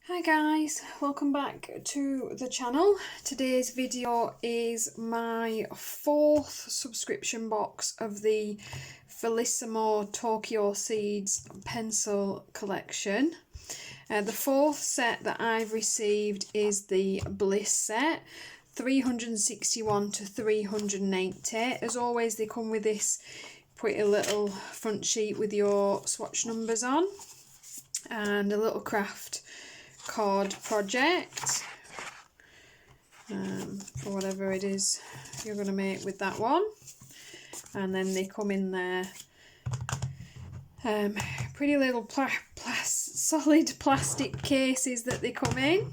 Hi guys, welcome back to the channel. Today's video is my 4th subscription box of the Felissimo Tokyo Seeds pencil collection. The 4th set that I've received is the Bliss set, 361 to 380. As always, they come with this pretty little front sheet with your swatch numbers on and a little craft card project for whatever it is you're going to make with that one. And then they come in there pretty little solid plastic cases that they come in,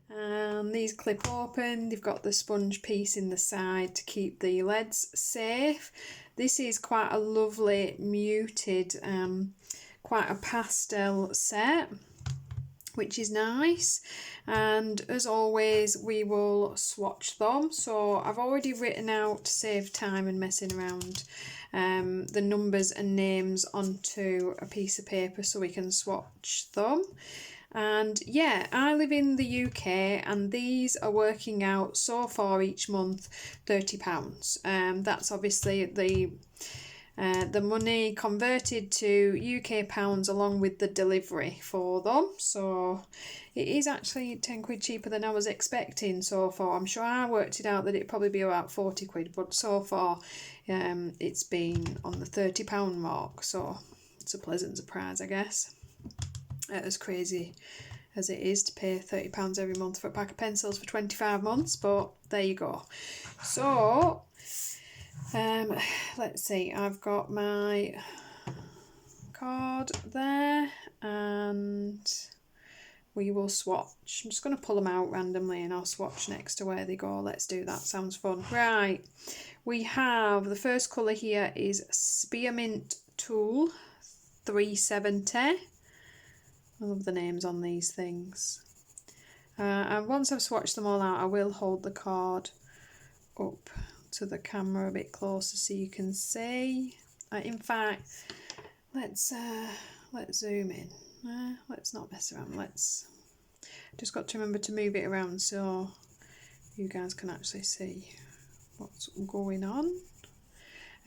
and these clip open. They've got the sponge piece in the side to keep the leads safe. This is quite a lovely muted, quite a pastel set, which is nice. And as always, we will swatch them. So I've already written out, to save time and messing around, the numbers and names onto a piece of paper so we can swatch them. And yeah, I live in the UK and these are working out so far each month £30. That's obviously the money converted to UK pounds along with the delivery for them. So it is actually 10 quid cheaper than I was expecting so far. I'm sure I worked it out that it'd probably be about 40 quid, but so far it's been on the £30 mark, so it's a pleasant surprise, I guess. As crazy as it is to pay £30 every month for a pack of pencils for 25 months, but there you go. So let's see, I've got my card there and we will swatch. I'm just going to pull them out randomly and I'll swatch next to where they go. Let's do that, sounds fun. Right, we have the first colour here is Spearmint Tulle 370. I love the names on these things. And once I've swatched them all out, I will hold the card up to the camera a bit closer so you can see. In fact, let's zoom in. Let's not mess around. Let's just got to remember to move it around so you guys can actually see what's going on.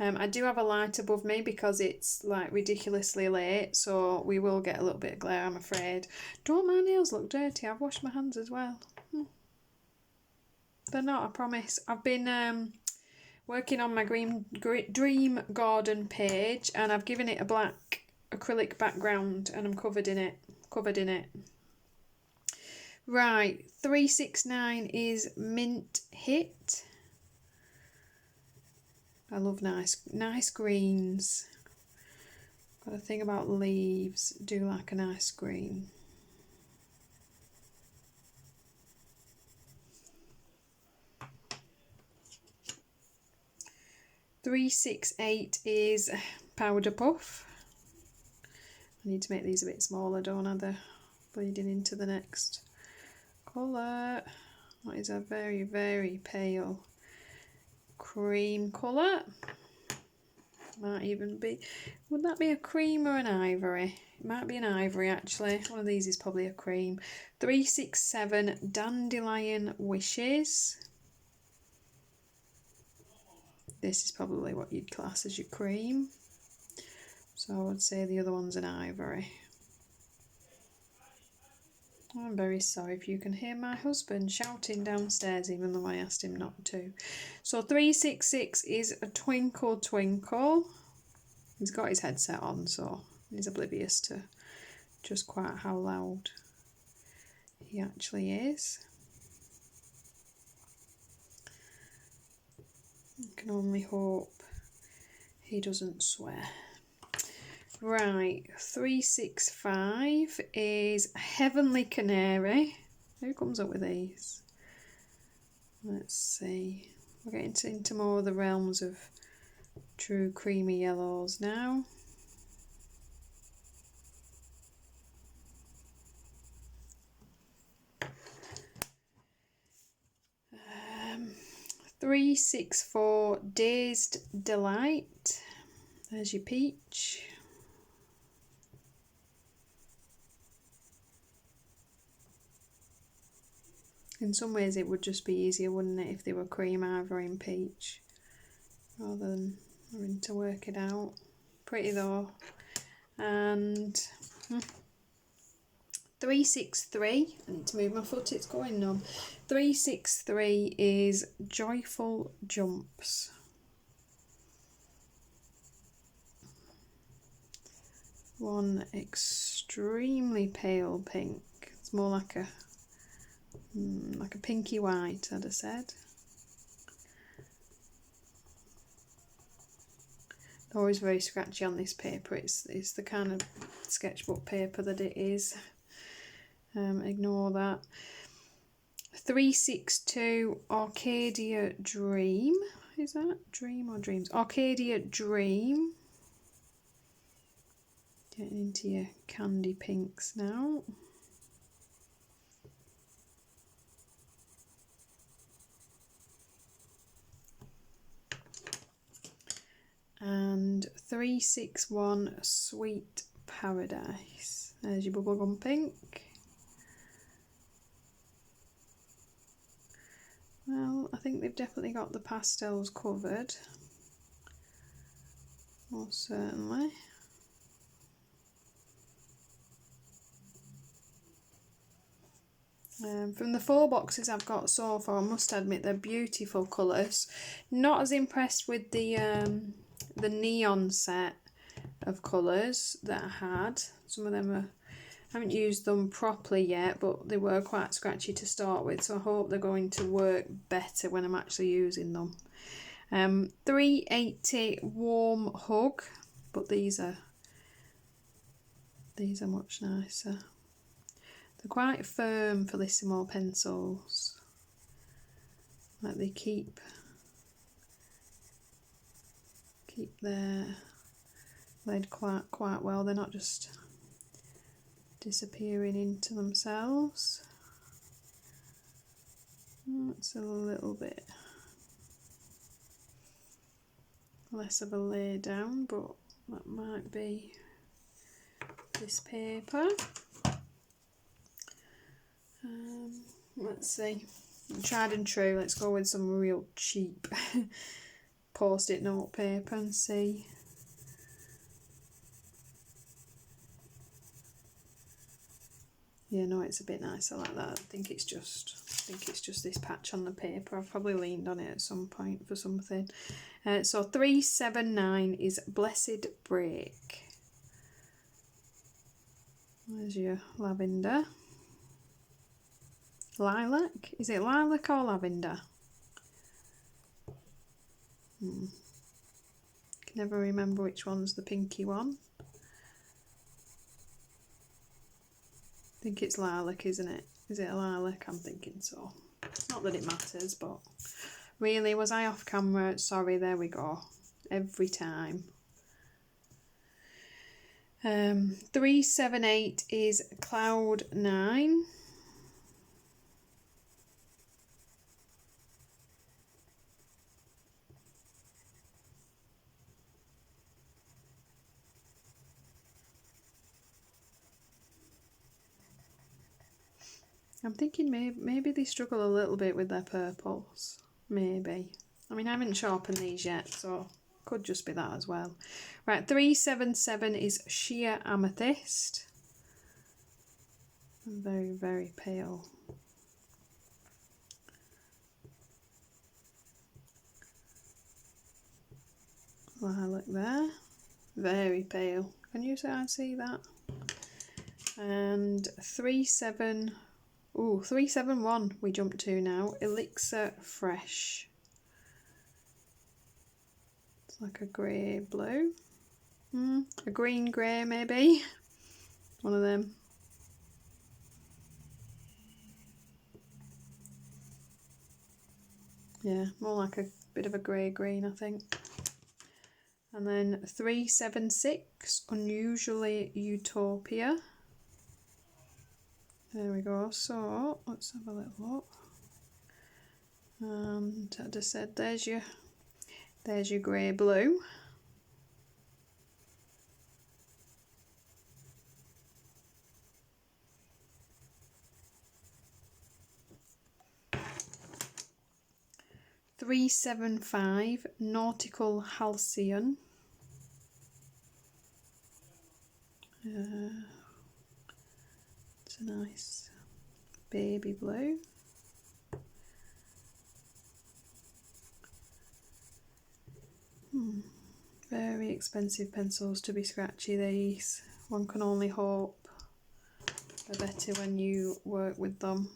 I do have a light above me because it's like ridiculously late, so we will get a little bit of glare, I'm afraid. Don't my nails look dirty? I've washed my hands as well. They're not, I promise. I've been working on my dream garden page and I've given it a black acrylic background and I'm covered in it. Right, 369 is Mint Hit. I love nice greens. Got a thing about leaves, do like a nice green. .368 is Powder Puff. I need to make these a bit smaller, don't I? They're bleeding into the next colour. That is a very, very pale cream colour. Might even be, would that be a cream or an ivory? It might be an ivory actually. One of these is probably a cream. 367 Dandelion Wishes. This is probably what you'd class as your cream. So I would say the other one's an ivory. I'm very sorry if you can hear my husband shouting downstairs even though I asked him not to. So 366 is a Twinkle Twinkle. He's got his headset on, so he's oblivious to just quite how loud he actually is. I can only hope he doesn't swear. Right, 365 is Heavenly Canary. Who comes up with these? Let's see. We're getting into more of the realms of true creamy yellows now. Um, 364 Dazed Delight. There's your peach. In some ways it would just be easier, wouldn't it, if they were cream ivory and peach, rather than having to work it out. Pretty though. And 363, I need to move my foot, it's going numb. 363 is Joyful Jumps. One extremely pale pink. It's more like a pinky white, I'd have said. Always very scratchy on this paper. It's the kind of sketchbook paper that it is. Ignore that. 362 Arcadia Dream. Is that Dream or Dreams? Arcadia Dream. Getting into your candy pinks now. And 361 Sweet Paradise. There's your bubblegum pink. Well, I think they've definitely got the pastels covered. Most certainly. From the 4 boxes I've got so far, I must admit they're beautiful colours. Not as impressed with the neon set of colours that I had. Some of them I haven't used them properly yet, but they were quite scratchy to start with, so I hope they're going to work better when I'm actually using them. 380 Warm Hug, but these are much nicer. They're quite firm Felissimo pencils. Like they keep their lid quite well. They're not just disappearing into themselves. It's a little bit less of a lay down, but that might be this paper. Let's see, tried and true, let's go with some real cheap post-it note paper and see. Yeah, no, it's a bit nicer like that. I think it's just this patch on the paper. I've probably leaned on it at some point for something. So 379 is Blessed Break. There's your lavender. Lilac? Is it lilac or lavender? Can never remember which one's the pinky one. I think it's lilac, isn't it? Is it a lilac? I'm thinking so. Not that it matters, but really, was I off camera? Sorry, there we go. Every time. 378 is Cloud 9. I'm thinking maybe they struggle a little bit with their purples. Maybe. I mean, I haven't sharpened these yet, so could just be that as well. Right, 377 is Sheer Amethyst. Very, very pale. Lilac there. Very pale. Can you say I see that? And 371 we jump to now. Elixir Fresh. It's like a grey blue. A green grey maybe. One of them. Yeah, more like a bit of a grey green, I think. And then 376, Unusually Utopia. There we go. So let's have a little look. And I just said there's your grey blue. 375 Nautical Halcyon. It's a nice baby blue. Very expensive pencils to be scratchy, these. One can only hope they're better when you work with them.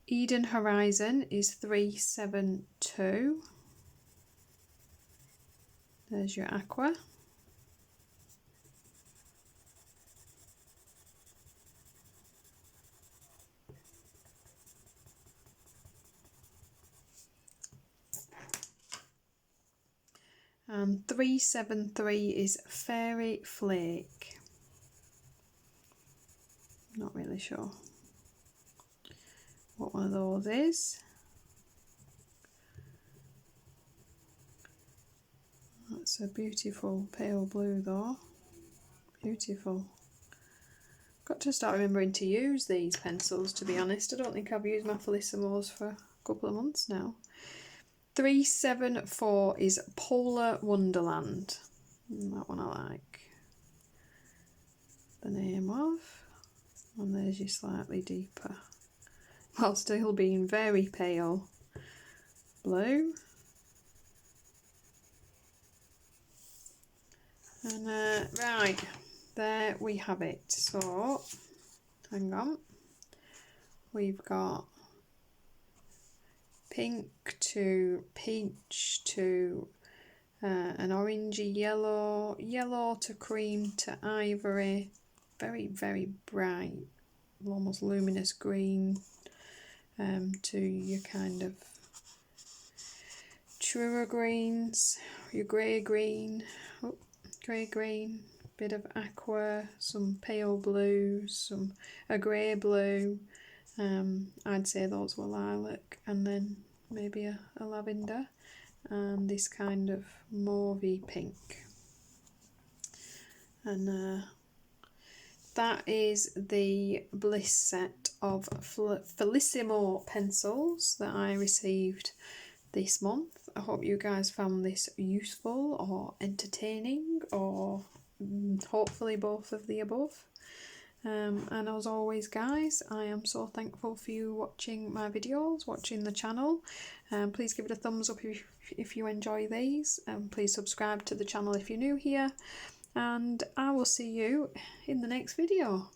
Eden Horizon is 372. There's your aqua. And 373 is Fairy Flake. Not really sure what one of those is. That's a beautiful pale blue though. Beautiful. Got to start remembering to use these pencils, to be honest. I don't think I've used my Felissimos for a couple of months now. 374 is Polar Wonderland. That one I like the name of. And there's your slightly deeper, while still being very pale blue. And right, there we have it. So, hang on. We've got pink to peach to an orangey yellow, yellow to cream to ivory, very, very bright, almost luminous green, to your kind of truer greens, your grey green, bit of aqua, some pale blue, a grey blue. I'd say those were lilac, and then maybe a lavender, and this kind of mauvey pink. And that is the Bliss set of Felissimo pencils that I received this month. I hope you guys found this useful or entertaining, or hopefully both of the above. And as always guys, I am so thankful for you watching my videos, watching the channel. Please give it a thumbs up if you enjoy these, and please subscribe to the channel if you're new here, and I will see you in the next video.